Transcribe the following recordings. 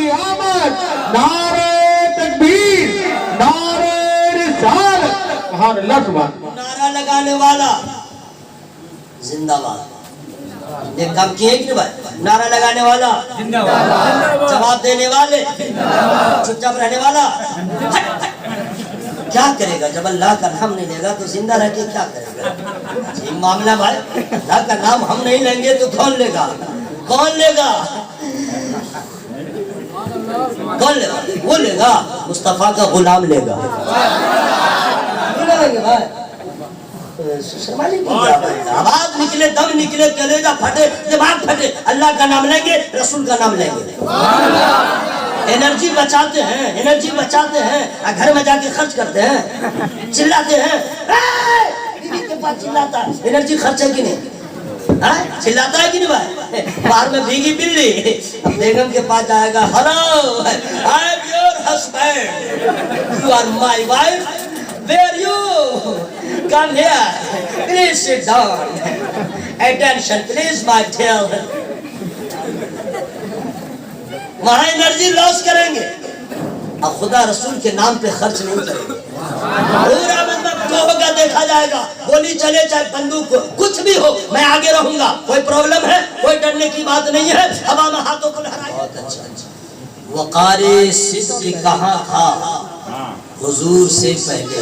کی آمد، نعرہ تکبیر، نعرہ رسالت، سبحان اللہ سبحان اللہ۔ نعرہ لگانے والا زندہ باد، یہ کام کیے کہ نہیں بھائی؟ نعرہ لگانے والا زندہ باد، جواب دینے والے چپ چاپ رہنے والا کیا کرے گا؟ جب اللہ کا نام نہیں لے گا تو زندہ رہ کے کیا کرے گا؟ یہ معاملہ بھائی، اللہ کا نام ہم نہیں لیں گے تو کون لے گا؟ کون لے گا؟ کون لے گا؟ وہ لے گا، مصطفیٰ کا غلام لے گا۔ لیں گے بھائی، آواز نکلے، دم نکلے، کلیجہ پھٹے، دماغ پھٹے، اللہ کا نام لیں گے، رسول کا نام لیں گے۔ انرجی بچاتے ہیں، انرجی بچاتے ہیں، گھر میں جا کے خرچ کرتے ہیں، چلاتے ہیں، بیوی کے پاس چلاتا ہے، انرجی خرچ ہے کہ نہیں؟ چلاتا ہے کہ نہیں بھائی؟ باہر میں بھیگی بلی بیگم کے پاس جائے گا، hello I am your husband, you are my wife, where you? Come here, please sit down, attention please my dear۔ وہاں انرجی لاس کریں گے، اب خدا رسول کے نام پہ خرچ نہیں کریں گے۔ پورا مطلب جو ہوگا دیکھا جائے گا، گولی چلے چاہے بندوق کچھ بھی ہو، میں آگے رہوں گا، کوئی پرابلم ہے، کوئی ڈرنے کی بات نہیں ہے، ہوا میں ہاتھوں کو لہرائیں۔ بہت اچھا۔ وقار صدق کہاں تھا حضور سے پہلے؟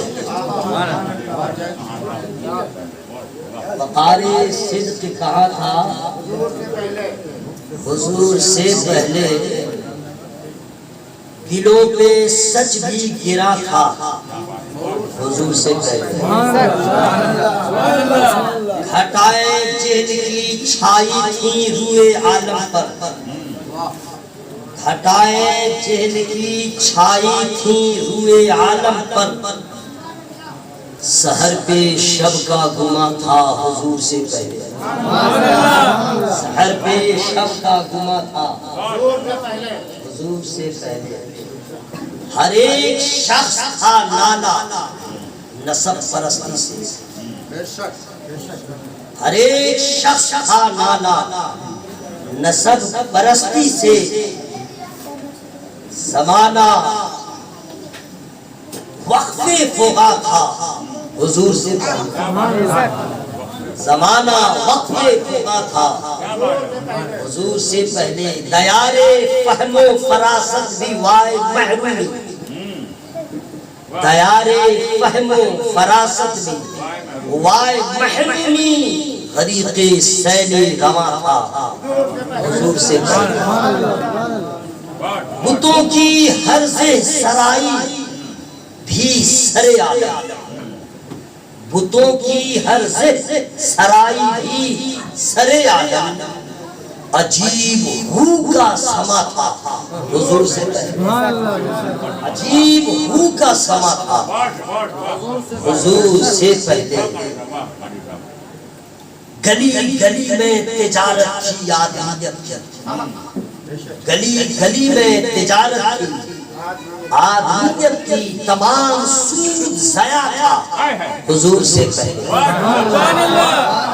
وقار صدق کہاں تھا حضور سے پہلے؟ دلوں پہ سچ بھی گرا تھا حضور سے پہلے۔ گھٹائے جہل کی چھائی تھی روئے عالم پر، گھٹائے جہل کی چھائی تھی روئے عالم پر، سحر پہ شب کا گما تھا حضور سے پہلے۔ سحر پہ شب کا گما تھا حضور سے پہلے۔ ہر ایک شخص تھا نالا نسب پرستی سے، ہر ایک شخص تھا نالا نسب پرستی سے، زمانہ وقف فغا تھا حضور سے پہلے، زمانہ وقف فغا تھا حضور سے پہلے۔ دیار فہم و فراست بھی وائے محرومی، دیار فہم و فراست بھی وائے محرومی، غریق سیل رواں تھا حضور سے پہلے۔ بتوں کی حرز سرائی بھی سر آدم، بتوں کی حرز سرائی بھی سر آدم، عجیب ہو کا سما تھا حضور سے پہلے، عجیب ہو کا سما تھا حضور سے پہلے۔ گلی گلی میں تجارت کی آدمیت کی، گلی گلی میں تجارت کی آدمیت کی، تمام سود ضیاء تھا حضور سے پہلے،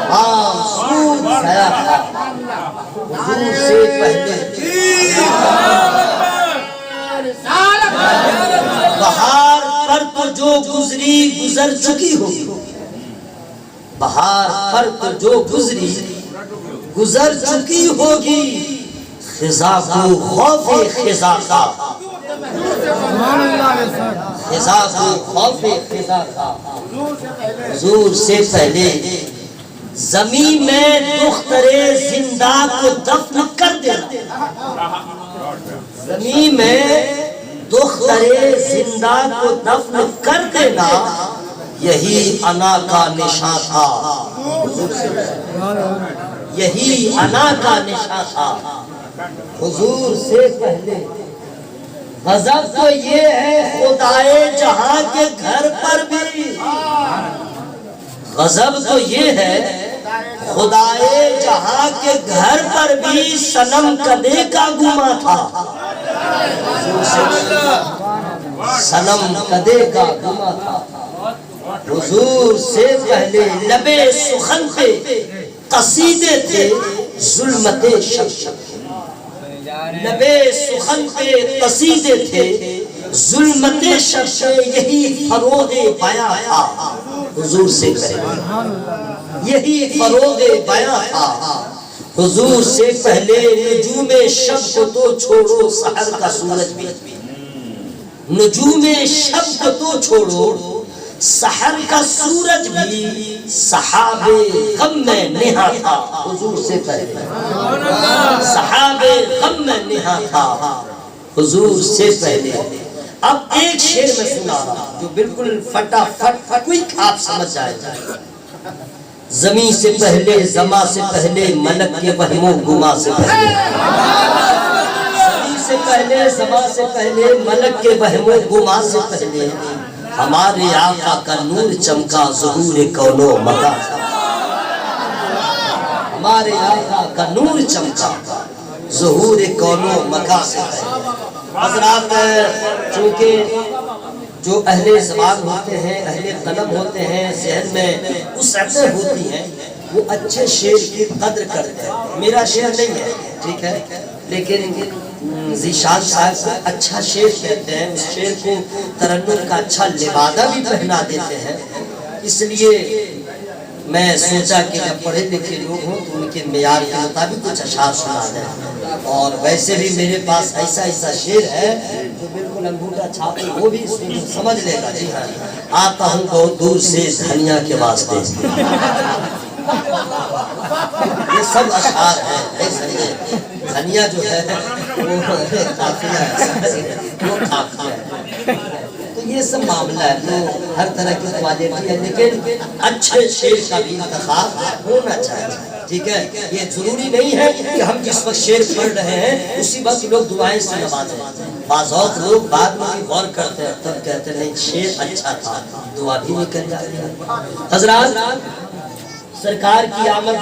تمام سود ضیاء تھا حضور سے پہلے۔ بہار پر تو جو گزری گزر چکی ہوگی، بہار پر تو جو گزری گزر چکی ہوگی، خزاں کو خوف خزاں کا، خزاں کو خوف خزاں کا حضور سے پہلے۔ زمین میں دختر زندہ کو دفن کر دینا، زمین میں دختر زندہ کو دفن کر دینا، یہی انا کا نشاں تھا حضور سے پہلے، یہی انا کا نشاں تھا حضور سے پہلے۔ غضب تو یہ ہے خدائے جہاں کے گھر پر بھی، غضب تو یہ ہے خدائے جہاں کے گھر پر بھی، صنم کدے کا گما تھا صنم کدے کا گما تھا حضور سے پہلے۔ لبے سخن پہ قصیدے تھے ظلمت شک، نبے سخن پہ قصیدے تھے، ظلمت شب سے یہی فروغ بیاں تھا حضور سے پہلے، یہی فروغ بیاں تھا حضور سے پہلے۔ نجوم شب کو تو چھوڑو سحر کا سورج بھی، نجوم شب کو تو چھوڑو سحر کا سورج بھی سحاب غم میں نہا تھا حضور سے پہلے، سحاب غم میں نہا تھا حضور سے پہلے۔ اب ایک شعر میں سنا رہا جو بالکل فٹافٹ کوئک آپ سمجھ جائے گا۔ زمین سے پہلے، زما سے پہلے، ملک کے وہم و گما سے پہلے، زمین سے پہلے، زما سے پہلے، ملک کے وہم و گما سے پہلے، ہمارے آقا کا نور چمکا ظہور کون و مکان سے، ہمارے آقا کا نور چمکا ظہور کون و مکان سے۔ حضرات چونکہ جو اہل زبان ہوتے ہیں، اہل قلم ہوتے ہیں، ذہن میں وسعتیں ہوتی ہیں، وہ اچھے شعر کی قدر کرتے ہیں۔ میرا شعر نہیں ہے، ٹھیک ہے، لیکن ذیشان صاحب کو اچھا شعر کہتے ہیں، اس شعر کو ترنم کا اچھا لبادہ بھی پہنا دیتے ہیں۔ اس لیے میں سوچا کہ جب پڑھے لکھے لوگ ہوں تو ان کے معیار کے مطابق کچھ اشعار سنا دیں، اور ویسے بھی میرے پاس ایسا شعر ہے جو بالکل انگوٹھا چھاپے وہ بھی سمجھ لے گا۔ جی ہاں، آتا ہوں بہت دور سے دھنیا کے واسطے، یہ سب اشعار ہیں۔ دھنیا جو ہے وہ قافیہ ہے، وہ قافیہ ہے، تو یہ سب معاملہ ہے۔ تو ہر طرح کی کوالٹی ہے، لیکن اچھے شعر کا بھی انتخاب ہونا چاہیے، ٹھیک ہے۔ یہ ضروری نہیں ہے کہ ہم جس وقت شعر پڑھ رہے ہیں اسی وقت لوگ دعائیں سے نوازیں۔ بعض اوقات لوگ بعد میں بھی غور کرتے ہیں، تب کہتے ہیں نہیں شعر اچھا تھا، دعا بھی نکل جاتی ہے۔ حضرات، سرکار کی آمد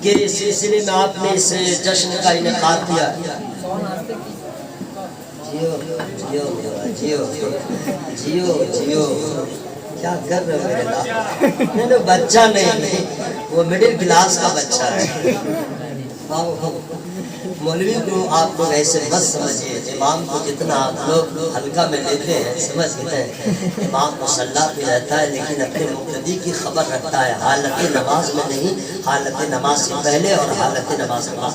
کے سلسلے میں آپ نے اس جشن کا انعقاد کیا۔ جیو جیو جیو جیو، کیا کر رہے ہو میرے لال؟ نہیں بچہ نہیں، وہ مڈل کلاس کا بچہ ہے۔ مولوی کو آپ لوگ ایسے بس سمجھئے، امام کو جتنا آپ لوگ ہلکا میں لیتے ہیں سمجھتے ہیں، امام مصلی پہ رہتا ہے لیکن اپنے مقتدی کی خبر رکھتا ہے، حالت نماز میں نہیں، حالت نماز سے پہلے اور حالت نماز کے بعد۔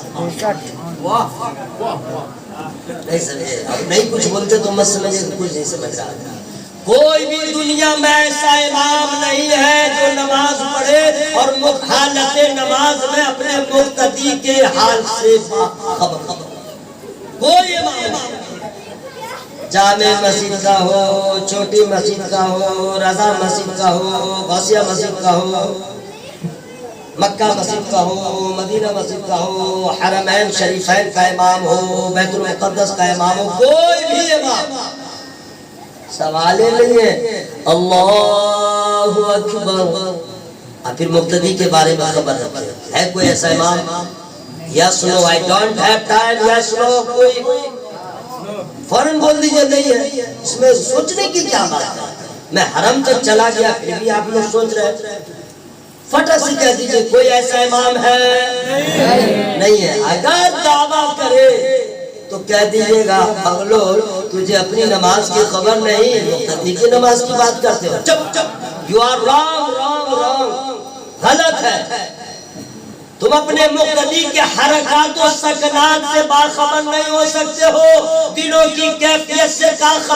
نہیں سمجھے، اب نہیں کچھ بولتے تو مت سمجھے کہ کچھ نہیں سمجھ رہا۔ کوئی بھی دنیا میں ایسا امام نہیں ہے جو نماز پڑھے اور حالت نماز میں اپنے مقتدی کے حال سے خبر، کوئی امام، جامع مسجد کا ہو، چھوٹی مسجد کا ہو، رضا مسجد کا ہو، غوثیہ مسجد کا ہو، مکہ مسجد کا ہو، مدینہ مسجد کا ہو، حرمین شریفین کا امام ہو، بیت المقدس کا امام ہو، کوئی بھی امام سوال نہیں ہے اللہ اکبر اور پھر مقتدی کے بارے میں خبر رکھے۔ ہے کوئی ایسا امام؟ یس نو، I don't have time، یس نو، کوئی فوراً بول دیجئے نہیں ہے، اس میں سوچنے کی کیا بات ہے؟ میں حرم تک چلا گیا پھر بھی آپ لوگ سوچ رہے، فٹا سے کہہ دیجئے کوئی ایسا امام ہے؟ نہیں ہے۔ اگر دعویٰ کرے تو کہہ دیجئے گا بغلول تجھے اپنی نماز کی خبر نہیں، مقتدی کی نماز کی بات کرتے ہو، چپ چپ، you are wrong wrong wrong، غلط ہے۔ تم اپنے مقتدی کے حرکات و سکنات سے باخبر نہیں ہو سکتے ہو، دلوں کی کیفیت سے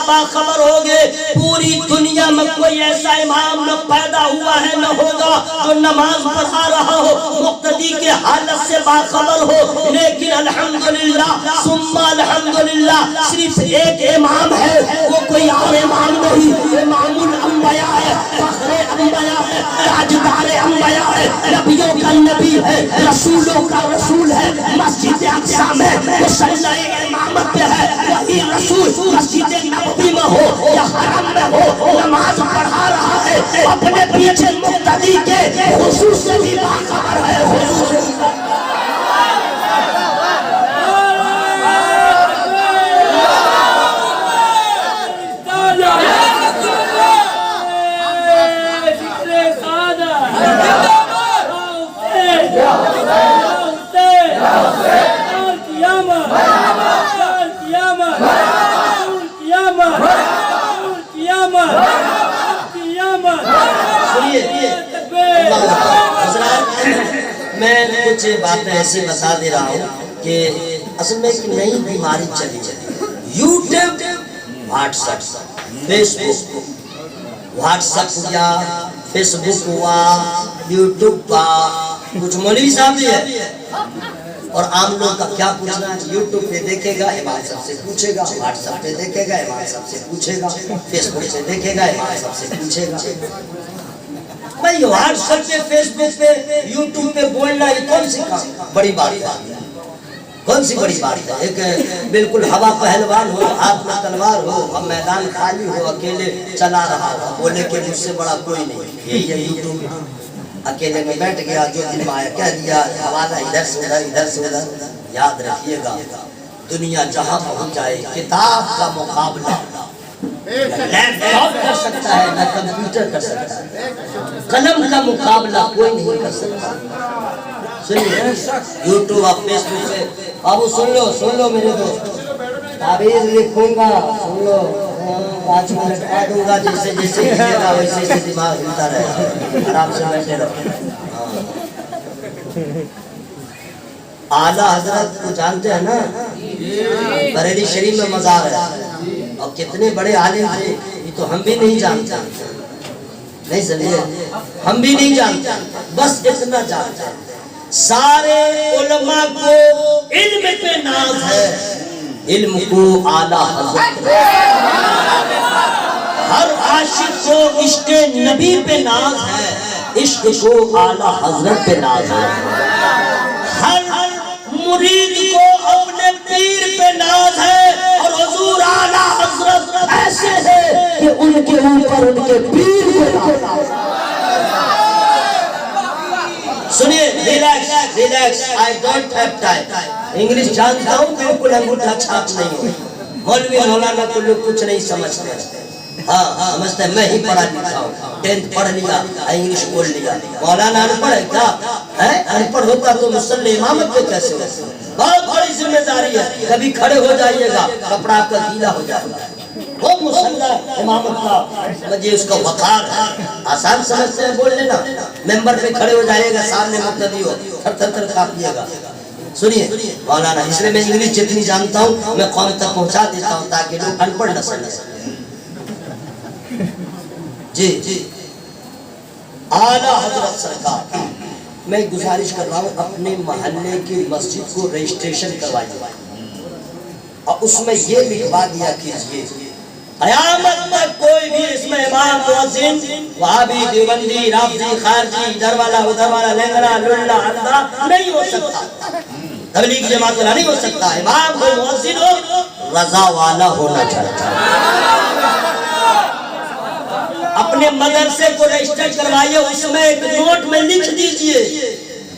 باخبر ہوگے۔ پوری دنیا میں کوئی ایسا امام نہ پیدا ہوا ہے نہ ہوگا جو نماز پڑھا رہا ہو مقتدی کے حالت سے باخبر ہو، لیکن الحمدللہ ثم الحمدللہ صرف ایک امام ہے، وہ کوئی اور امام نہیں، امام الانبیاء ہے، فخر انبیاء ہے، تاجدار انبیاء ہے، نبیوں کا نبی ہے، رسولوں کا رسول ہے، مسجد اقصی میں مصلی امامت پہ ہے، وہی رسول مسجد نبوی میں ہو یا حرم میں ہو نماز پڑھا رہا ہے، اپنے پیچھے مقتدی کے حضور سے بھی باخبر ہے، حضور سے بھی Yeah. میں کچھ باتیں ایسی بتا دے رہا ہوں کہ اصل میں ایک نئی بیماری چلی یوٹیوب واٹس ایپ فیس بک واٹس ایپ یا فیس بک ہوا یوٹیوب کا کچھ مولوی صاحب بھی ہے اور عام لوگ کا کیا پوچھنا ہے یوٹیوب پہ دیکھے گا امام صاحب سے پوچھے گا واٹس ایپ پہ دیکھے گا امام صاحب سے پوچھے گا فیس بک سے دیکھے گا امام صاحب سے پوچھے گا بھائی واٹس ایپ پہ فیس بک پہ یوٹیوب پہ بولنا یہ کون سی بڑی بات ہے کون سی بڑی بات ہے ایک بالکل ہوا پہلوان ہو ہاتھ میں تلوار ہو اور میدان خالی ہو اکیلے چلا رہا ہو بولے کہ مجھ سے بڑا کوئی نہیں یہی ہے یوٹیوب اکیلے میں بیٹھ گیا جو دل میں آیا کہہ دیا حوالہ ادھر سے ادھر یاد رکھیے گا دنیا جہاں پہنچ جائے کتاب کا مقابلہ لیپ ٹاپ کر سکتا ہے نہ کمپیوٹر کر سکتا ہے قلم کا مقابلہ کوئی نہیں کر سکتا سنیے یوٹیوب اور فیس بک پہ بابو سن لو میرے دوست تعبیر لکھوں گا سن لو آج میں لٹکا دوں گا جیسے ہلے گا ویسے دماغ ہلتا رہے گا آرام سے بیٹھے رہو اعلیٰ حضرت کو جانتے ہیں نا بریلی شریف میں مزار ہے اور کتنے بڑے عالم تھے یہ تو ہم بھی نہیں جانتے نہیں سمجھے ہم بھی نہیں جانتے بس اتنا جانتے ہیں سارے علماء کو علم پہ ناز ہے علم کو اعلیٰ حضرت ہر عاشق کو عشق نبی پہ ناز ہے عشق کو اعلیٰ حضرت پہ ناز ہے ہر مرید کو اپنے پیر پہ ناز ہے اور حضور اعلیٰ حضرت ایسے ہے کہ ان کے اوپر ان کے پیر پہ ناز ہے سنیے relax I don't have time English جانتا ہوں بالکل انگوٹھا چھاپ نہیں ہوں مولوی مولانا کو لوگ کچھ نہیں سمجھتے ہاں سمجھتے ہیں میں ہی پڑھا لکھا ہوں 10th پڑھ لیا انگلیش بول لیا مولانا ان پڑھ ہے کیا ان پڑھ ہوتا تو مسلح امامت پہ کیسے ہوتا بہت بڑی ذمہ داری ہے کبھی کھڑے ہو جائیے گا کپڑا آپ کا گیلا ہو جائے گا وہ مسلح امامت کا مجھے اس کا وقار ہے آسان سمجھتے ہیں بول لینا ممبر پہ کھڑے ہو جائے گا سامنے مقتدی ہو تھر تھر کھاپیے گا سنیے مولانا اس لیے میں انگلیش جتنی جانتا ہوں میں قوم تک پہنچا دیتا ہوں تاکہ لوگ ان پڑھ نہ سمجھیں جی اعلیٰ حضرت سرکار میں گزارش کر رہا ہوں اپنے محلے کی مسجد کو رجسٹریشن کروائیے اور اس میں یہ لکھوا دیا کیجئے قیامت تک کوئی بھی اس میں امام مؤذن وہابی دیوبندی رافضی خارجی ادھر والا لنگڑا للہ اللہ نہیں ہو سکتا تبلیغ جماعت والا نہیں ہو سکتا امام کو مؤذن ہو رضا والا ہونا چاہتا اپنے مدرسے کو رجسٹر کروائیے اس میں ایک نوٹ میں لکھ دیجئے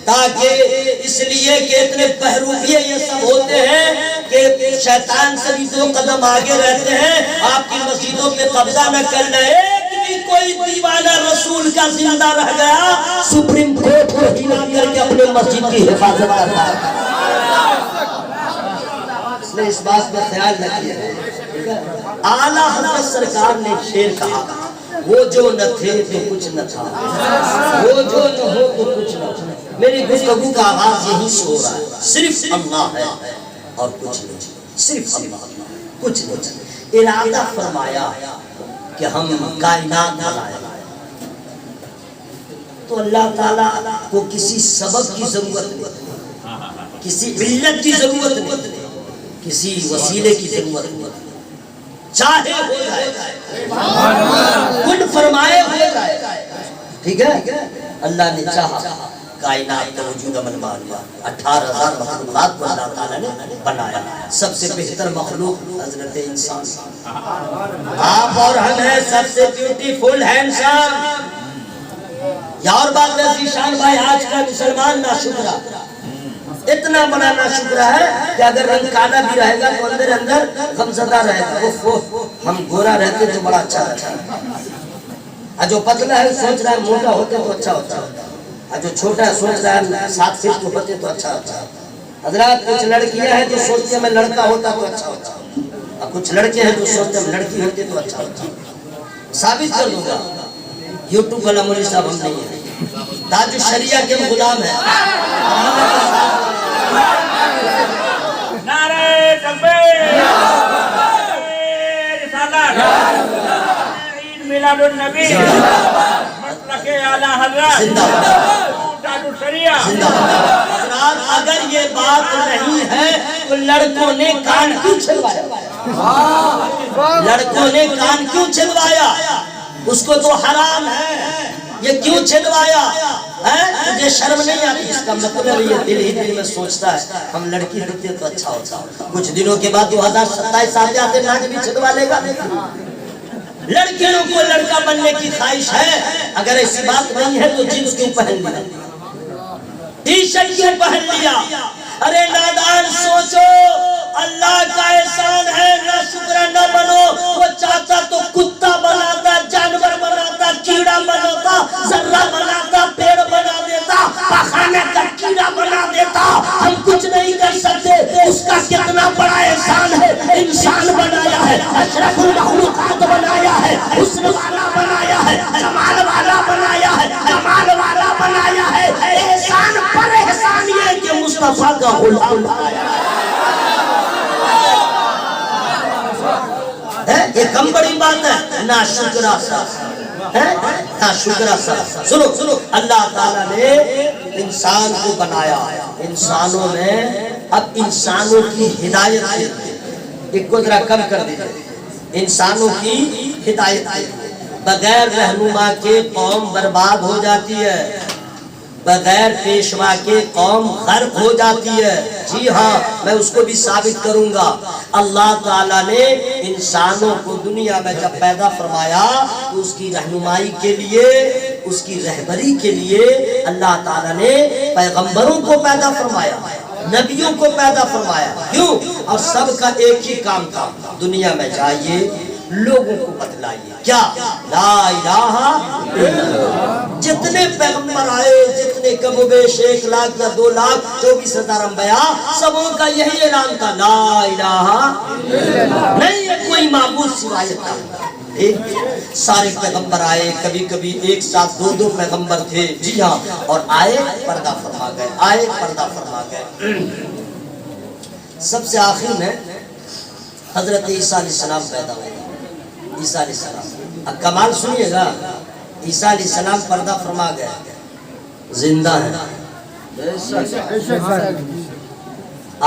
تاکہ اس لیے کہ اتنے بہروپیے یہ سب ہوتے ہیں کہ شیطان سے بھی 2 قدم آگے رہتے ہیں آپ کی مسجدوں پہ قبضہ نہ کرنا ایک بھی کوئی دیوانہ رسول کا زندہ رہ گیا سپریم کورٹ کو ہلا کر کے اپنے مسجد کی حفاظت کرتا ہے اس نے اس بات میں خیال رکھیے اعلیٰ حضرت سرکار نے شعر کہا وہ جو نہ تھے تو کچھ نہ تھا وہ جو نہ ہو تو کچھ نہ تھا میری گفتگو کا آغاز یہی سے ہو رہا ہے صرف اللہ ہے اور کچھ نہیں صرف اللہ کچھ نہیں ارادہ فرمایا کہ ہم کائنات بنائیں تو اللہ تعالیٰ کو کسی سبب کی ضرورت نہیں کسی علت کی ضرورت نہیں کسی وسیلے کی ضرورت نہیں چاہے ہو جائے کن فرمائے ہو جائے ٹھیک ہے اللہ نے چاہا کائنات کا وجود عمل مانیا 18,000 مخلوقات کو اللہ تعالیٰ نے بنایا سب سے بہتر مخلوق حضرت انسان آپ اور ہم ہیں سب سے بیوٹیفل ہینڈسم یا اور بات ہے ذیشان بھائی آج کا مسلمان ناشکرہ اتنا بڑا ناشکرہ ہے کہ اگر رنگ کالا بھی رہے گا تو اندر غمزدہ رہے گا ہم گورا رہتے تو بڑا اچھا رہتا جو پتلا ہے سوچ رہا ہے موٹا ہوتے تو اچھا ہوتا ہے جو چھوٹا ہے سوچ رہا ہے 7 فٹ کے ہوتے تو اچھا ہوتا ہے حضرات کچھ لڑکیاں ہیں جو سوچتے ہیں میں لڑکا ہوتا تو اچھا ہوتا اور کچھ لڑکے ہیں جو سوچتے ہیں لڑکی ہوتے تو اچھا ہوتا ثابت کر دوں گا یوٹیوب والا مولوی صاحب ہم نہیں ہیں تاج الشریعہ کے غلام ہیں. نعرہ تکبیر، رسالت، عید میلاد النبی، مسلک اعلیٰ حضرت، زندہ تاج الشریعہ. حضرات اگر یہ بات نہیں ہے تو لڑکوں نے کان کیوں چھلوایا؟ لڑکوں نے کان کیوں چھلوایا؟ اس کو تو حرام ہے، یہ کیوں چھلوایا؟ مجھے شرم نہیں آتی. اس کا مطلب یہ دل ہی دل میں سوچتا ہے ہم لڑکی ہوتے تو اچھا ہوتا. کچھ دنوں کے بعد 2027 آتے آتے ناک بھی چھلوا لے گا. لڑکیوں کو لڑکا بننے کی خواہش ہے، اگر ایسی بات نہیں ہے تو جینس کیوں پہن لیا، ٹی شرٹ کیوں پہن لیا؟ ارے نادان سوچو، اللہ کا احسان ہے، نہ شکر نہ بنو. وہ چاہتا تو کتا بناتا، جانور بناتا، کیڑا بناتا، ذرہ بناتا، پیڑ بنا دیتا، پخانے کا کیڑا بنا دیتا. ہم کچھ نہیں کر سکتے. اس کا کتنا بڑا احسان ہے، انسان بنایا ہے، اشرف المخلوقات بنایا ہے، حسن والا بنایا ہے، جمال والا بنایا ہے، جمال والا بنایا ہے. احسان پر احسان یہ ہے کہ مصطفیٰ کا غلام بنایا ہے. یہ کم بڑی بات ہے. نا شکرہ سا نا شکرہ سا. سنو، اللہ تعالیٰ نے انسان کو بنایا، انسانوں میں اب انسانوں کی ہدایت ہے. ایک کو ذرا کم کر دیجئے. انسانوں کی ہدایت ہے. بغیر رہنما کے قوم برباد ہو جاتی ہے، بغیر پیشوا کے قوم غرق ہو جاتی ہے. جی ہاں، میں اس کو بھی ثابت کروں گا. اللہ تعالیٰ نے انسانوں کو دنیا میں جب پیدا فرمایا تو اس کی رہنمائی کے لیے، اس کی رہبری کے لیے اللہ تعالیٰ نے پیغمبروں کو پیدا فرمایا، نبیوں کو پیدا فرمایا. کیوں؟ اور سب کا ایک ہی کام تھا، دنیا میں جائیے، لوگوں کو بتلائیے. کیا؟ لا الہ الا اللہ. جتنے پیغمبر آئے، جتنے کم و بیش 1 لاکھ یا 2 لاکھ 24,000 انبیاء، سبوں کا یہی اعلان تھا، لا الہ نہیں ہے کوئی معبود سوائے اللہ. سارے پیغمبر آئے، کبھی کبھی ایک ساتھ 2 پیغمبر تھے. جی ہاں، اور آئے پردہ فرما گئے، آئے پردہ فرما گئے. سب سے آخر میں حضرت عیسیٰ علیہ السلام پیدا ہوئے. عیسیٰ علیہ السلام، اب کمال سنیے گا. عیسیٰ علیہ السلام پردہ فرما گئے، زندہ ہیں.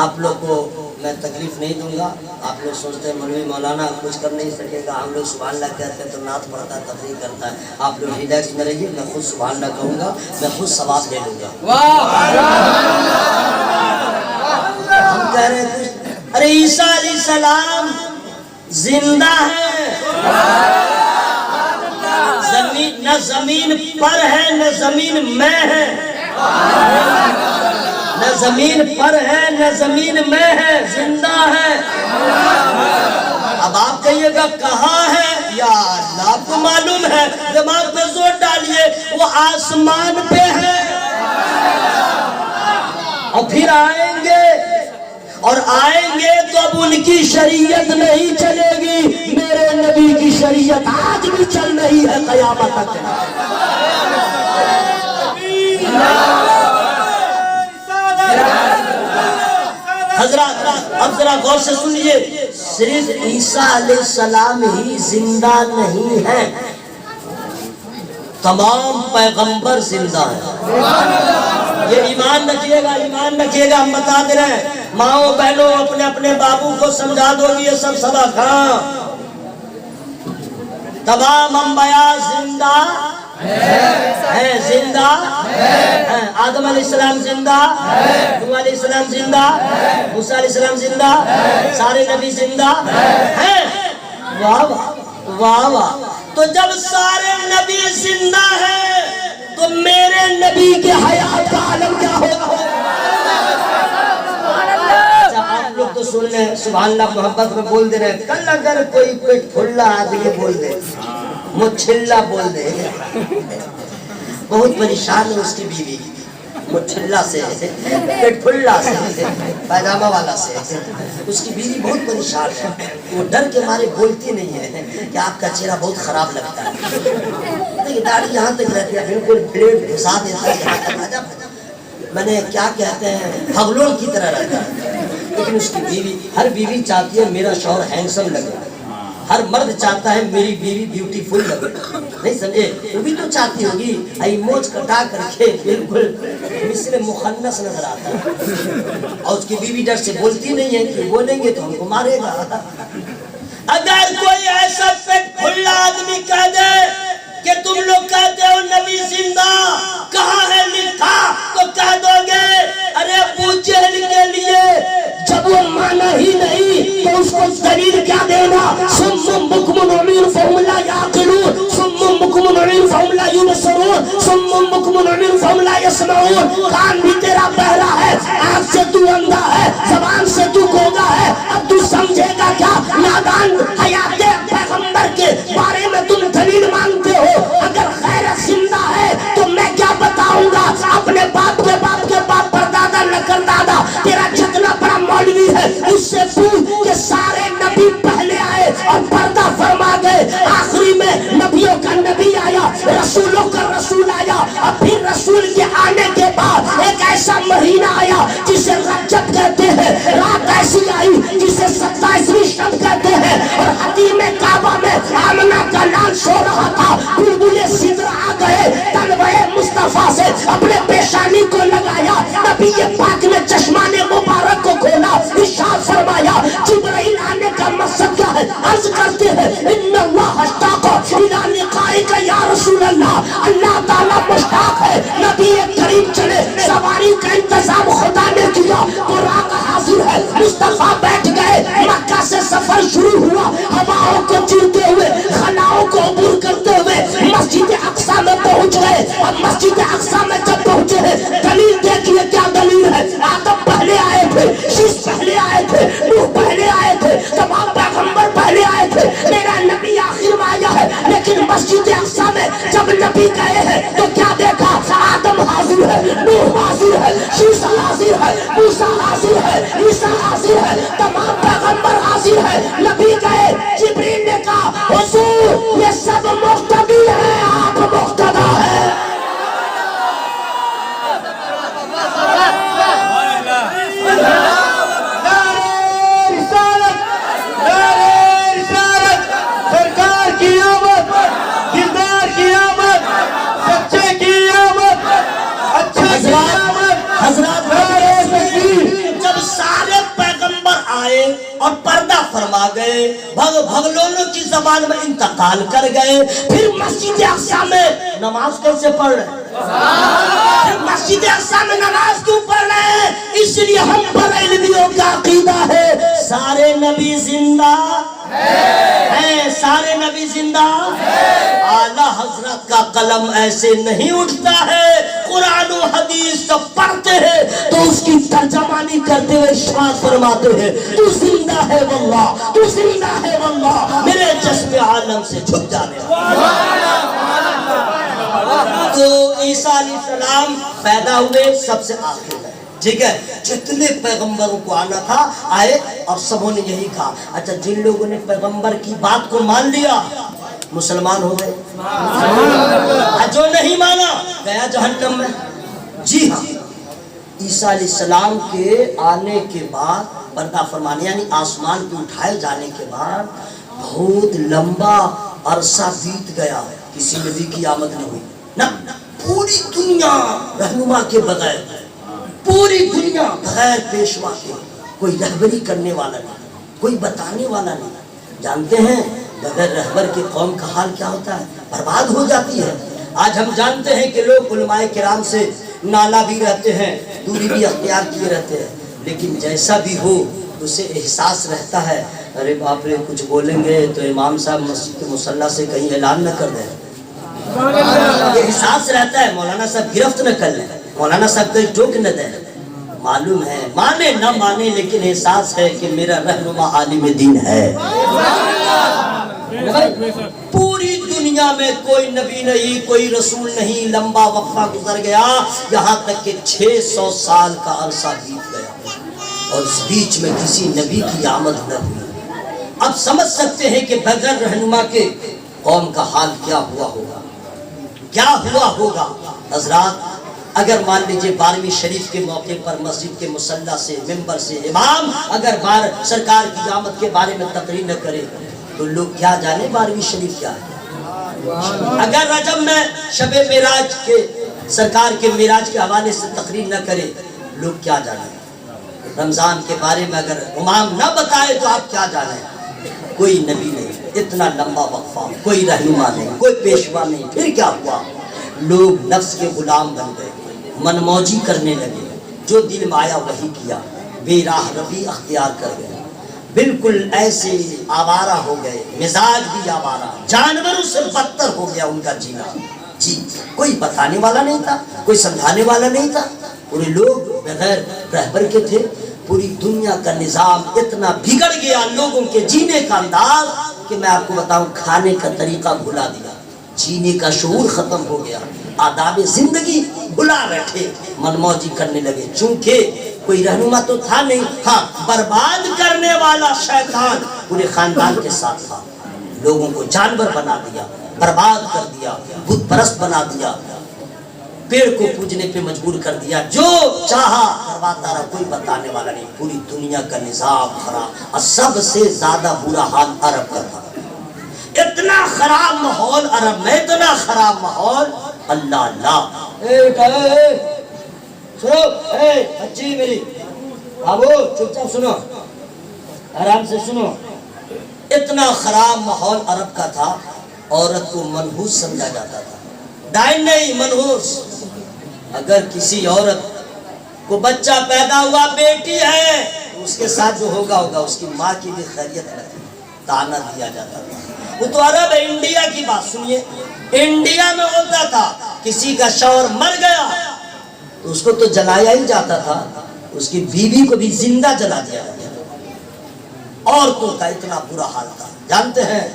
آپ لوگ کو میں تکلیف نہیں دوں گا. آپ لوگ سوچتے ہیں مولوی مولانا کچھ کر نہیں سکے گا، ہم لوگ سبحان اللہ کہتے ہیں تو نعت پڑھتا ہے، تقریر کرتا ہے. آپ لوگ ریلیکس میں رہیے، میں خود سبحان اللہ کہوں گا، میں خود ثواب لے لوں گا. ہم کہہ رہے ہیں ارے عیسیٰ علیہ السلام زندہ ہے، نہ زمین پر ہے نہ زمین میں ہے، نہ زمین پر ہے نہ زمین میں ہے، زندہ ہے. اب آپ کہیے گا کہاں ہے؟ یا اللہ آپ کو معلوم ہے، دماغ پہ زور ڈالیے، وہ آسمان پہ ہے. اور پھر آئیں گے، اور آئیں گے تو اب ان کی شریعت نہیں چلے گی، میرے نبی کی شریعت آج بھی چل رہی ہے قیامت تک. حضرات اب ذرا غور سے سنیے، صرف عیسیٰ علیہ السلام ہی زندہ نہیں ہیں، تمام پیغمبر زندہ ہیں. یہ ایمان رکھیے گا، ایمان رکھیے گا. ہم بتا دے رہے ہیں، ماؤں بہنوں اپنے اپنے بابو کو سمجھا دو گی یہ سب سبق. ہاں، تمام انبیاء زندہ ہیں، زندہ ہیں. آدم علیہ السلام زندہ، نوح علیہ السلام زندہ، موسیٰ علیہ السلام زندہ، سارے نبی زندہ ہیں. واہ واہ واہ واہ. تو جب سارے نبی زندہ ہیں تو میرے نبی کے حیات کا عالم کیا ہوگا؟ آپ لوگ تو سن لیں، سبحان اللہ محبت میں بول دے رہے ہیں. کل اگر کوئی پھلا آدمی بول دے، مچھلا بول دے، بہت پریشان ہے اس کی بیوی. مٹھلا سے پیٹ پھلا سے پیجامہ والا سے اس کی بیوی بہت پریشان ہے وہ ڈر کے مارے بولتی نہیں ہے کہ آپ کا چہرہ بہت خراب لگتا ہے دیکھیے داڑھی یہاں تک رہتی ہے بالکل بلیڈ گھسا دیتا ہے یہاں تک آجا میں نے کیا کہتے ہیں پھگلون کی طرح رہتا ہے لیکن اس کی بیوی ہر بیوی چاہتی ہے میرا شوہر ہینڈسم لگے ہر مرد چاہتا ہے میری بیوی بیوٹیفل لگے نہیں سمجھے وہ بھی تو چاہتی ہوگی ای موچ کٹا کر کے بالکل مثل مخنث نظر آتا ہے اور اس کی بیوی ڈر سے بولتی نہیں ہے کہ بولیں گے تو ہم کو مارے گا اگر کوئی ایسا پیٹ کھلا آدمی کہہ دے کہ تم لوگ کہتے ہو نبی زندہ کہاں ہے لکھا تو کہہ دو گے ارے ابو جہل کے لیے جب وہ مانا ہی نہیں تو اس کو دلیل کیا دینا سم بکم عمیر فهم لا يعقلون سم بکم عمیر فهم لا يبصرون سم بکم عمیر فهم لا يسمعون کان بھی تیرا بہرا ہے آنکھ سے تو اندھا ہے زبان سے تو گونگا ہے اب تو سمجھے گا کیا نادان حیات پیغمبر کے بارے میں تم دلیل مانگتے ہو اگر خیر زندہ ہے تو میں کیا بتاؤں گا اپنے باپ کے باپ کے باپ پر دادا نکر دادا تیرا جتنا بڑا مولوی ہے اس سے پوچھ کہ سارے نبی پہلے آئے اور پردہ فرما گئے آخری میں نبیوں کا نبی آیا رسولوں کا رسول آیا اور پھر رسول کے آنے کے بعد ایک ایسا مہینہ آیا جسے رجب کہتے ہیں رات ایسی آئی جسے 27ویں شب کہتے ہیں اور حتیم کعبہ میں آمنہ کا لال سو رہا تھا بلبل سدر آ گئے تلوے مصطفیٰ سے اپنے پیشانی کو لگایا نبی پاک نے چشمان مبارک کو کھولا ارشاد فرمایا جبرائیل آنے کا مقصد کیا ہے عرض کرتے ہیں ان اللہ اشتاق الى لقائک یا رسول اللہ اللہ تعالیٰ مشتاق ہے نبی کریم چلے سواری کا انتظام خدا نے کیا قرآن حاضر ہے مصطفیٰ بیٹھ گئے مکہ سے سفر شروع ہوا ہواؤں کو چیرتے ہوئے خلاؤں کو عبور کرتے ہوئے مسجد اقصی میں پہنچ گئے اور مسجد اقصی میں جب پہنچے ہیں دلیل دیکھیے کیا دلیل ہے آدم پہلے آئے تھے شیش پہلے آئے تھے نوح پہلے آئے تھے تمام پیغمبر پہلے آئے تھے میرا نبی آخر میں آیا ہے لیکن مسجد اقصی میں جب نبی گئے ہیں تو کیا دیکھا آدم حاضر ہے نوح حاضر ہے شیش حاضر ہے موسیٰ حاضر ہے عیسیٰ حاضر ہے تمام پیغمبر حاضر ہے نبی گئے جبریل نے کہا حضور یہ سب مقتدی ہے آپ مقتدا ہے سرکار کی آمد دیدار کی آمد سچے کی آمد اچھے کی آمد حضرات جب سارے پیغمبر آئے اور پردہ فرما گئے بھگلولوں کی زبان میں انتقال کر گئے پھر مسجد اقصی میں نماز کیسے پڑھ رہے ہیں مسجد اقصی میں نماز کیوں پڑھ رہے ہیں اس لیے ہم پر علمیوں کا عقیدہ ہے سارے نبی زندہ ہیں سارے نبی زندہ اعلیٰ حضرت کا قلم ایسے نہیں اٹھتا ہے قرآن و حدیث جب پڑھتے ہیں تو اس کی ترجمانی کرتے ہوئے ارشاد فرماتے ہیں تو زندہ ہے واللہ تو زندہ ہے واللہ میرے جسم عالم سے جھک جانے تو عیسیٰ علیہ السلام پیدا ہوئے سب سے آخر میں ٹھیک ہے جتنے پیغمبروں کو آنا تھا آئے اور سبوں نے یہی کہا اچھا جن لوگوں نے پیغمبر کی بات کو مان لیا مسلمان ہو گئے جو نہیں مانا گیا جہنم میں جی ہاں عیسیٰ علیہ السلام کے آنے کے بعد پردہ فرمانے یعنی آسمان پہ اٹھائے جانے کے بعد بہت لمبا عرصہ بیت گیا کسی نبی کی آمد نہ ہوئی نہ پوری دنیا رہنما کے بغیر پوری دنیا بغیر پیشوا کے کوئی رہبری کرنے والا نہیں کوئی بتانے والا نہیں جانتے ہیں بغیر رہبر کے قوم کا حال کیا ہوتا ہے برباد ہو جاتی ہے آج ہم جانتے ہیں کہ لوگ علماء کرام سے نالا بھی رہتے ہیں دوری بھی اختیار کیے رہتے ہیں لیکن جیسا بھی ہو اسے احساس رہتا ہے ارے باپ رے کچھ بولیں گے تو امام صاحب مسجد کے مصلی سے کہیں اعلان نہ کر دیں یہ احساس رہتا ہے مولانا صاحب گرفت نہ کر لیں مولانا صاحب کہیں ٹوک نہ دیں معلوم ہے مانے نہ مانے لیکن احساس ہے کہ میرا رہنما عالم دین ہے پوری دنیا دنیا میں کوئی نبی نہیں، کوئی رسول نہیں، لمبا وقفہ گزر گیا، یہاں تک کہ 600 سال کا عرصہ بیت گیا اور اس بیچ میں کسی نبی کی آمد نہ ہوئی۔ اب سمجھ سکتے ہیں کہ بغیر رہنما کے قوم کا حال کیا ہوا ہوگا، کیا ہوا ہوگا۔ حضرات اگر مان لیجئے 12ویں شریف کے موقع پر مسجد کے مصلی سے، ممبر سے امام اگر سرکار کی آمد کے بارے میں تقریر نہ کرے تو لوگ کیا جانے 12ویں شریف کیا ہے۔ اگر رجب میں شب معراج کے سرکار کے معراج کے حوالے سے تقریر نہ کرے لوگ کیا جانے۔ رمضان کے بارے میں اگر امام نہ بتائے تو آپ کیا جانے۔ کوئی نبی نہیں، اتنا لمبا وقفہ، کوئی رہنما نہیں، کوئی پیشوا نہیں۔ پھر کیا ہوا؟ لوگ نفس کے غلام بن گئے، منموجی کرنے لگے، جو دل میں آیا وہی کیا، بے راہ روی اختیار کر گئے، بالکل ایسے آوارہ ہو گئے، مزاج بھی آوارہ، جانوروں سے بدتر ہو گیا ان کا جینا۔ جی کوئی بتانے والا نہیں تھا، کوئی سمجھانے والا نہیں تھا، پورے لوگ بغیر رہبر کے تھے۔ پوری دنیا کا نظام اتنا بگڑ گیا، لوگوں کے جینے کا انداز کہ میں آپ کو بتاؤں کھانے کا طریقہ بھلا دیا، جینے کا شعور ختم ہو گیا، آداب زندگی بھلا بیٹھے، منموجی کرنے لگے۔ چونکہ کوئی رہنما تو تھا نہیں، ہاں برباد کرنے والا شیطان پورے خاندان کے ساتھ تھا، لوگوں کو جانور بنا دیا، برباد کر دیا، بت پرست بنا دیا، پیڑ کو پوجنے پہ مجبور کر دیا، جو چاہا کرواتا رہا، کوئی بتانے والا نہیں۔ پوری دنیا کا نظام خراب، اور سب سے زیادہ برا حال عرب کا تھا۔ اتنا خراب ماحول عرب میں، اتنا خراب ماحول، اللہ اللہ۔ اے بیٹا اے سنو، اے بچی میری بابو چپ چاپ سنو، آرام سے سنو۔ اتنا خراب ماحول عرب کا تھا، عورت کو منحوس سمجھا جاتا تھا، ڈائن نہیں منحوس۔ اگر کسی عورت کو بچہ پیدا ہوا بیٹی ہے تو اس کے ساتھ جو ہوگا اس کی ماں کی بھی خیریت نہیں، تانا دیا جاتا تھا۔ وہ تو عرب ہے، انڈیا کی بات سنیے، انڈیا میں ہوتا تھا کسی کا شوہر مر گیا تو اس کو تو جلایا ہی جاتا تھا، اس کی بیوی کو بھی زندہ جلا دیا جاتا تھا۔ عورتوں کا اتنا برا حال تھا، جانتے ہیں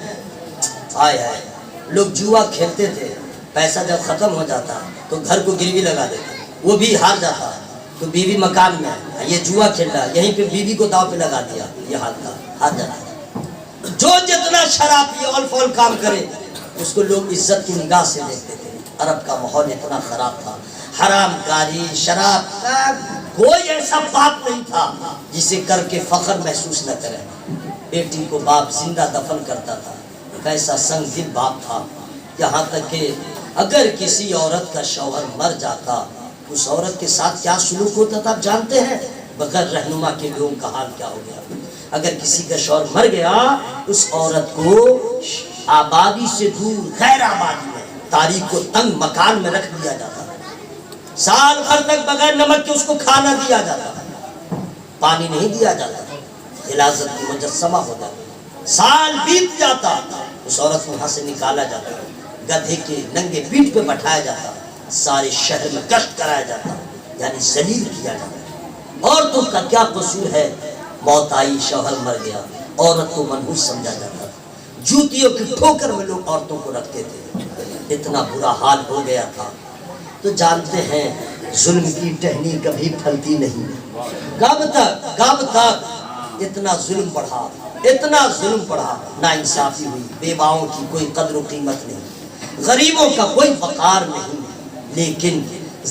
آئے آئے لوگ جوا کھیلتے تھے، پیسہ جب ختم ہو جاتا تو گھر کو گروی لگا دیتے، وہ بھی ہار جاتا تو بیوی مکان میں ہے، یہ جوا کھیل رہا، یہیں پہ بیوی کو داؤ پہ لگا دیا، یہ حال تھا، ہار جاتا۔ جو جتنا شراب پی اول فول کام کرے اس کو لوگ عزت کی نگاہ سے دیکھتے تھے۔ عرب کا ماحول اتنا خراب تھا، حرام کاری، شراب، کوئی ایسا باپ نہیں تھا جسے کر کے فخر محسوس نہ کرے۔ بیٹی کو باپ زندہ دفن کرتا تھا، کیسا سنگ دل باپ تھا، یہاں تک کہ اگر کسی عورت کا شوہر مر جاتا اس عورت کے ساتھ کیا سلوک ہوتا تھا آپ جانتے ہیں؟ بغیر رہنما کے لوگوں کا حال کیا ہو گیا۔ اگر کسی کا شوہر مر گیا اس عورت کو آبادی سے دور غیر آبادی میں تاریک و تنگ مکان میں رکھ دیا جاتا تھا، سال بھر تک بغیر نمک کے اس کو کھانا دیا جاتا تھا، پانی نہیں دیا جاتا، غلاظت کی مجسمہ ہو جاتا، سال بیت جاتا اس عورت کو وہاں سے نکالا جاتا، گدھے کے ننگے پیٹھ پہ بٹھایا جاتا، سارے شہر میں گشت کرایا جاتا، یعنی ذلیل کیا جاتا۔ عورتوں کا کیا قصور ہے؟ موت آئی، شوہر مر گیا، عورت کو منحوس سمجھا جاتا، جوتیوں کی ٹھوکر میں لوگ عورتوں کو رکھتے تھے، اتنا برا حال ہو گیا تھا۔ تو جانتے ہیں ظلم کی ٹہنی کبھی پھلتی نہیں، کب تک اتنا ظلم بڑھا، اتنا ظلم بڑھا، ناانصافی ہوئی، بیواؤں کی کوئی قدر و قیمت نہیں، غریبوں کا کوئی وقار نہیں، لیکن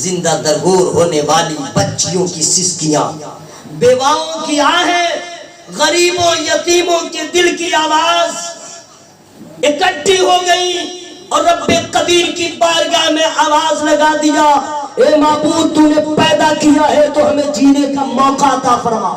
زندہ درگور ہونے والی بچیوں کی سسکیاں، بیواؤں کی آہیں، غریبوں یتیموں کے دل کی آواز اکٹھی ہو گئی اور رب قدیر کی بارگاہ میں آواز لگا دیا، اے معبود تو نے پیدا کیا ہے تو ہمیں جینے کا موقع عطا فرما،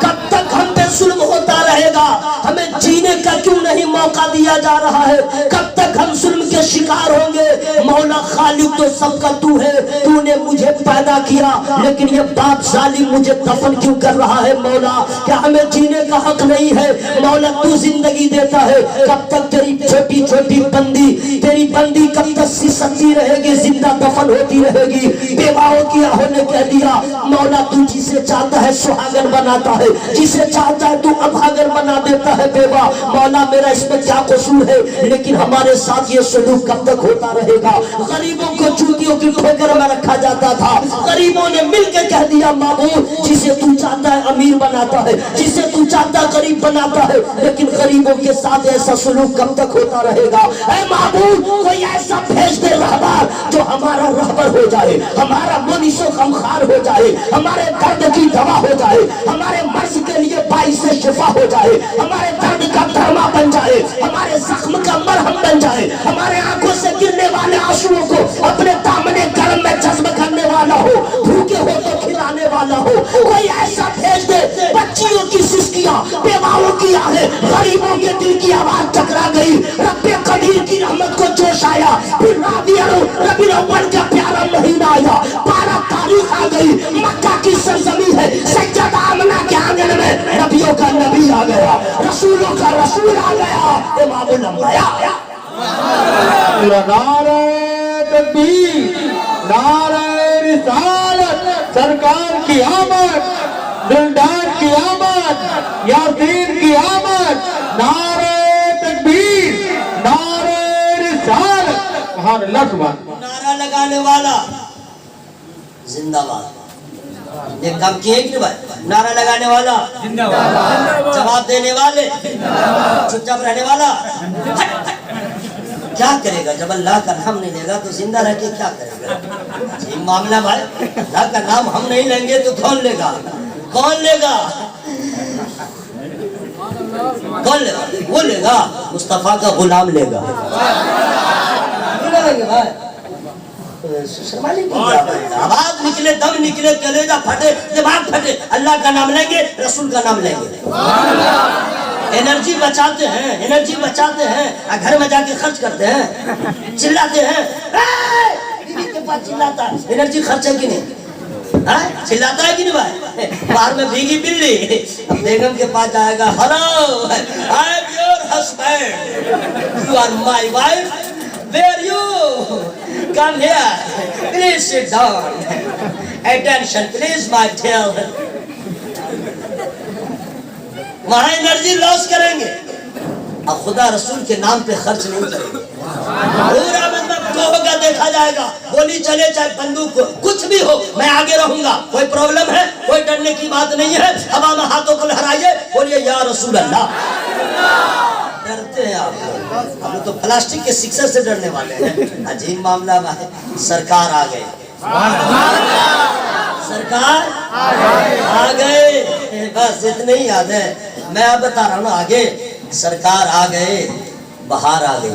کب تک ہم پہ ظلم ہوتا رہے گا، ہمیں جینے کا کیوں نہیں موقع دیا جا رہا ہے، کب تک ہم ظلم کے شکار ہوں گے، مولا خالق تو سب کا تو ہے, تو نے مجھے پیدا کیا, لیکن یہ باپ ظالم مجھے دفن کیوں کر رہا ہے مولا؟ کیا ہمیں جینے کا حق نہیں ہے مولا؟ تو زندگی دیتا ہے, کب تک تیری چھوٹی چھوٹی بندی, تیری بندی کب تک سکتی رہے گی, زندہ دفن ہوتی رہے گی؟ بیواؤں کی آہوں نے کہہ دیا مولا تو جسے چاہتا ہے سہاگن بناتا ہے, جسے چاہتا ہے تو ابھاگن بنا دیتا ہے بیوا. مولا میرا اس میں کیا قصور ہے؟ لیکن ہمارے ساتھ یہ سلوک کب تک ہوتا رہے گا؟ غریبوں کو چوٹیوں کی ٹھوکر میں رکھا جاتا تھا, غریبوں نے مل کے کہہ دیا معبود جسے تو چاہتا ہے امیر بناتا ہے, جسے تو چاہتا ہے غریب بناتا ہے, لیکن غریبوں کے ساتھ ایسا سلوک کب تک ہوتا رہے گا؟ اے معبود کوئی ایسا بھیج دے رہبر جو ہمارا رہبر ہو جائے, ہمارا منیش و غمخوار ہو جائے, ہمارے درد کی دوا ہو جائے, ہمارے مرض کے لیے باعث شفا ہو جائے, ہمارے درد کا دھرما بن جائے, ہمارے زخم کا مرہم بن جائے, ہمارے آنکھوں سے گرنے والے آنسوؤں کو اپنے دامنے گرم میں جذب کرنے والا ہو, بھوکے ہو تو کھلانے والا ہو. کوئی ایسا بھیج دے, بچیوں کی سسکیاں, بیواؤں کی آہیں, غریبوں کے دل کی آواز ٹکرا گئی, رب قدیر کی رحمت کو جوش آیا, پھر ربیع الاول کا پیارا مہینہ آیا, 12 تاریخ آ گئی, مکہ کی سرزمین ہے, سجدہ آمنہ کے آنگن میں نبیوں کا نبی آ گیا, رسولوں کا رسول آ گیا, امام الانبیاء آیا. نعرہ تکبیر, نعرہ رسالت, سرکار کی آمد, دلدار کی آمد, یاسین کی آمد, نعرہ تکبیر, نعرہ رسالت. سبحان اللہ, سبحان. نعرہ لگانے والا زندہ باد. یہ کام کیے کہ نہیں بھائی؟ نعرہ لگانے والا زندہ باد, جواب دینے والے چپ چاپ رہنے والا کیا کرے گا؟ جب اللہ کا نام نہیں لے گا تو زندہ رہ کے کیا کرے گا؟ یہ معاملہ بھائی, اللہ کا نام ہم نہیں لیں گے تو کون لے گا؟ کون لے گا؟ کون لے گا؟ وہ لے گا, مصطفیٰ کا غلام لے گا. آواز نکلے, دم نکلے, کلیجہ پھٹے, دماغ پھٹے, اللہ کا نام لیں گے, رسول کا نام لیں گے. انرجی بچاتے ہیں, انرجی بچاتے ہیں, گھر میں جا کے خرچ کرتے ہیں, چلاتے ہیں, بیوی کے پاس چلاتا ہے, انرجی خرچ ہے کہ نہیں؟ چلاتا ہے کہ نہیں بھائی؟ باہر میں بھیگی بلی, اب بیگم کے پاس جائے گا, hello I am your husband, you are my wife, where you? Come here, please sit down, attention please my dear. وہاں انرجی لاس کریں گے, اب خدا رسول کے نام پہ خرچ نہیں کریں گے. پورا مطلب جو ہوگا دیکھا جائے گا, گولی چلے چاہے بندوق کچھ بھی ہو, میں آگے رہوں گا, کوئی پرابلم ہے, کوئی ڈرنے کی بات نہیں ہے. ہوا میں ہاتھوں کو لہرائیے, بولیے یا رسول اللہ. ڈرتے ہیں آپ, ہم تو پلاسٹک کے سکسر سے ڈرنے والے ہیں. عجیب معاملہ ہے, سرکار آ گئے, سرکار آ گئے, بس اتنے ہی یاد ہے. میں اب بتا رہا ہوں آگے, سرکار آ گئے, بہار آ گئی.